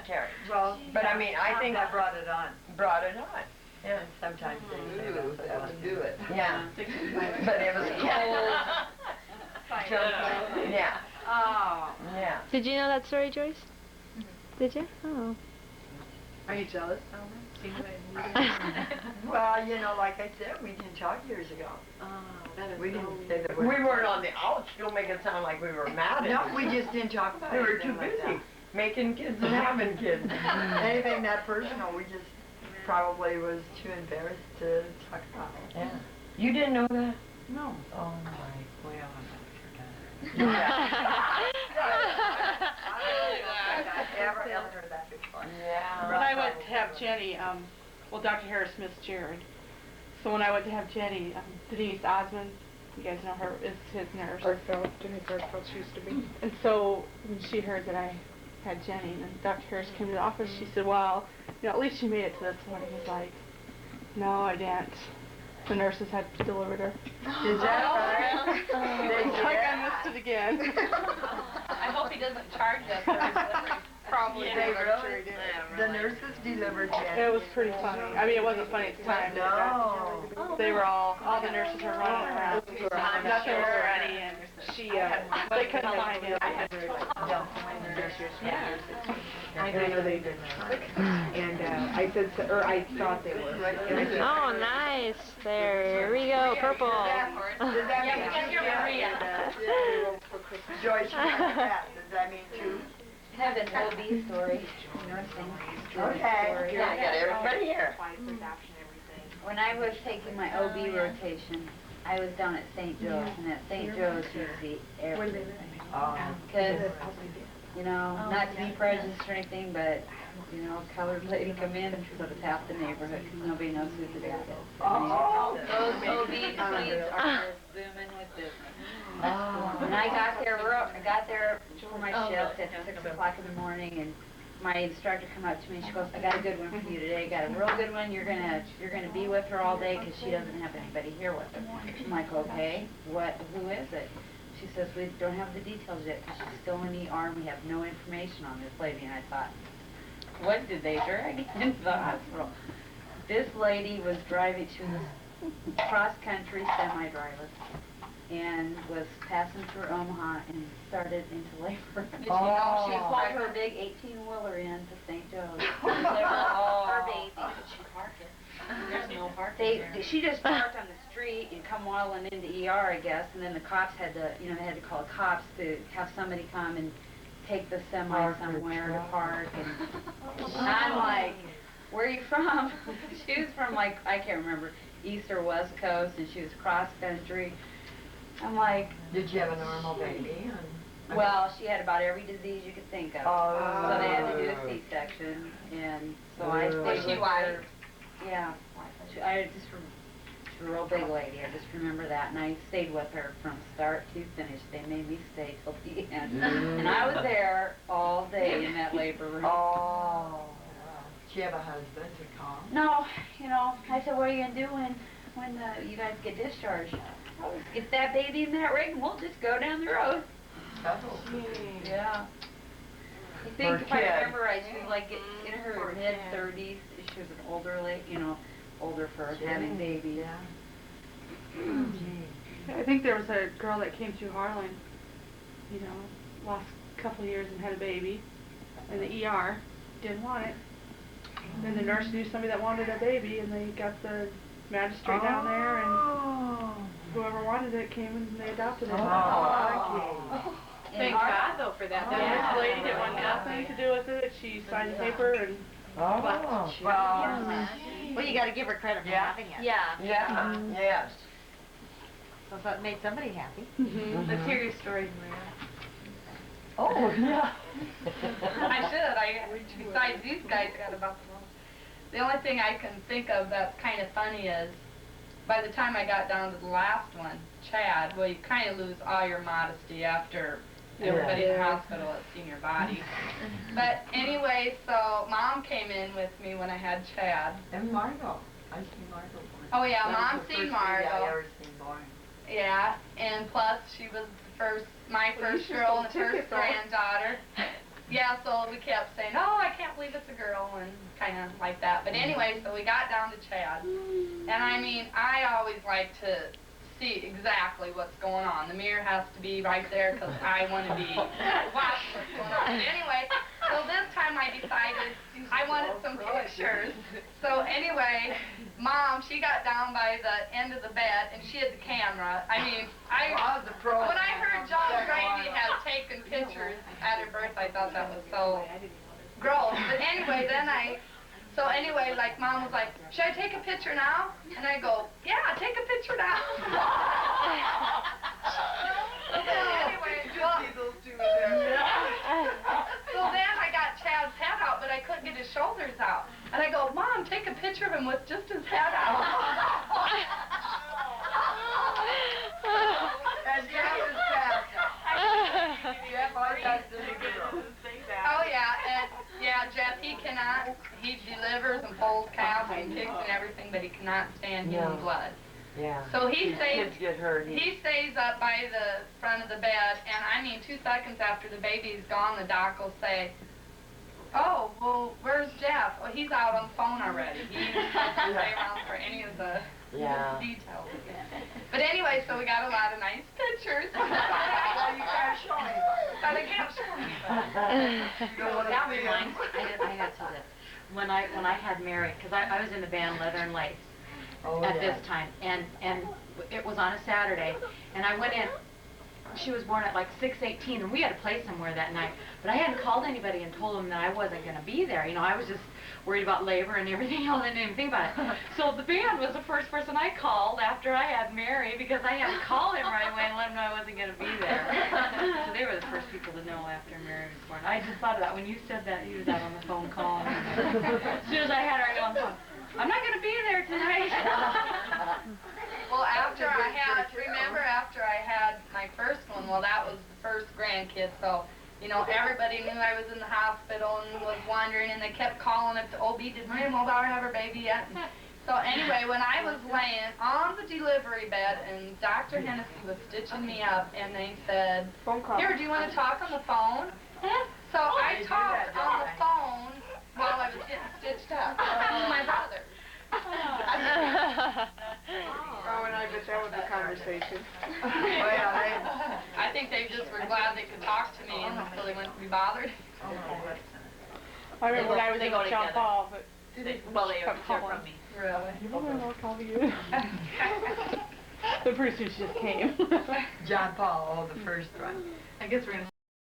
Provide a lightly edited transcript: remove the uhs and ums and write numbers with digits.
Carrie. Well, but I mean, I think that brought it on. Brought it on. Yeah. And sometimes they say that would do it. Yeah. But it was cold. Yeah. Oh. Yeah. Did you know that story, Joyce? Did you? Oh. Are you jealous, Alma? Well, you know, like I said, we didn't talk years ago. Oh, that is We so didn't say that We weren't on the outs. Don't make it sound like we were mad at No, each we other. just didn't talk about We it. were too busy making kids and having kids. Anything that personal, we just probably was too embarrassed to talk about it. Yeah. You didn't know that? No. Oh my. Well, I'm not Yeah. I've never heard that before. Yeah. When I went to have Jenny, well, Dr. Harris missed Jared. So when I went to have Jenny, Denise Osmond, you guys know her, is his nurse. Denise Hartfeld, she used to be. And so when she heard that I had Jenny, and Dr. Harris came to the office, she said, well, you know, at least she made it to this one. He was like, no, I didn't. The nurses had delivered her. Is that right? It's like I missed it again. I hope he doesn't charge us for his delivery. Probably They did. really? The nurses delivered Jenny. It was pretty funny. I mean, it wasn't funny at the time. No. They were all the nurses were running around. Nothing was ready, and she, they couldn't find him. I know they did. And I said, I thought they were. Oh, nice. There we go. Purple. Does that mean Yeah, two? you're Maria. Joyce, you got that. Does that mean two? I have an OB story, nursing Okay. story. Yeah, I got everybody here. When I was taking my OB rotation, I was down at St. Joe's, and at St. Joe's was the everything. Because, you know, not to be prejudiced or anything, but, you know, colored lady come in, so it's half the neighborhood, because nobody knows who the dad is. Those OB suites are just booming with business. And I got there for my shift at 6 o'clock in the morning, and my instructor come up to me and she goes, I got a good one for you today. Got a real good one. You're gonna be with her all day because she doesn't have anybody here with her. I'm like, okay, who is it? She says, we don't have the details yet because she's still in the ER and we have no information on this lady. And I thought, what did they drag into the hospital? This lady was driving, she was a cross-country semi-driver, and was passing through Omaha and started into labor. Did you know she pulled her big 18-wheeler in to St. Joe's. Her baby. Could she park it? There's no parking. She just parked on the street and come waddling into ER, I guess, and then the cops had to, you know, they had to call the cops to have somebody come and take the semi somewhere to park. And I'm like, where are you from? She was from, like, I can't remember, East or West Coast, and she was cross-country. I'm like... Did you have a normal baby? Well, she had about every disease you could think of. So they had to do a C-section, and so I stayed Was she with white? her. Yeah. She was a real big lady. I just remember that, and I stayed with her from start to finish. They made me stay till the end. And I was there all day in that labor room. Oh. Did you have a husband to call? No, you know, I said, what are you going to do when you guys get discharged? Get that baby in that rig and we'll just go down the road. Yeah. I think if I remember right, she was like in her mid-30s. She was an older lady, you know, older for having babies. I think there was a girl that came through Harlan, you know, last couple of years and had a baby in the ER. Didn't want it. Then the nurse knew somebody that wanted a baby, and they got the magistrate down there, and whoever wanted it came and they adopted it. Thank God, though, for that. This lady didn't want nothing to do with it. She signed the paper and left. Well, you got to give her credit for having it. Yeah. Yeah. Yes. So that made somebody happy. Let's hear your story, Maria. Oh, yeah. I should. Besides these guys, got about the most. The only thing I can think of that's kind of funny is, by the time I got down to the last one, Chad, well, you kind of lose all your modesty after everybody in the hospital has seen your body. But anyway, so Mom came in with me when I had Chad. And Margot. I seen Margot born. Oh yeah, That Mom was the seen first baby I Margot. ever seen born. Yeah, and plus she was my first girl and the first granddaughter. yeah, so we kept saying, oh, I can't believe it's a girl, and kind of like that. But anyway, so we got down to Chad. And I mean, I always like to see exactly what's going on. The mirror has to be right there because I want to be watching what's going on. But anyway, so this time I decided I wanted some pictures. So anyway, Mom, she got down by the end of the bed and she had the camera. I mean, when I heard John Grady had taken pictures at her birth, I thought that was so gross. But anyway, so anyway, like Mom was like, should I take a picture now? And I go, yeah, take a picture now. So then I got Chad's head out, but I couldn't get his shoulders out. And I go, Mom, take a picture of him with just his head out. Oh yeah, Jeff, he cannot, he delivers and pulls calves and kicks and everything, but he cannot stand human blood. Yeah. So he stays, Kids get hurt. he stays up by the front of the bed, and I mean 2 seconds after the baby's gone, the doc will say, oh, well, where's Jeff? Well, he's out on the phone already. He doesn't stay around for any of the details. But anyway, so we got a lot of nice pictures. But I can't show anybody. That reminds me, I got to this. When I had Mary, because I was in the band Leather and Lace at this time, and it was on a Saturday, and I went in. She was born at like 6:18, and we had to play somewhere that night. But I hadn't called anybody and told them that I wasn't going to be there. You know, I was just worried about labor and everything else. I didn't even think about it. So the band was the first person I called after I had Mary, because I had to call him right away and let him know I wasn't going to be there. So they were the first people to know after Mary was born. I just thought of that when you said that. He was out on the phone calling. As soon as I had her, I go on the phone, I'm not going to be there tonight. Well, after I had my first one, well, that was the first grandkid, so, you know, everybody knew I was in the hospital and was wondering, and they kept calling up to OB, did Maria Mulbauer have her baby yet? And so anyway, when I was laying on the delivery bed and Dr. Hennessy was stitching me up, and they said, here, do you want to talk on the phone? So I talked on the phone while I was getting stitched up to my brother. Oh, and I bet that was a conversation. I think they just were glad they could talk to me, and so they wouldn't be bothered. I remember when I was in John Paul, but They're from me. Really? you remember I'll call you? The Brewsters just came. John Paul, the first one. I guess we're going to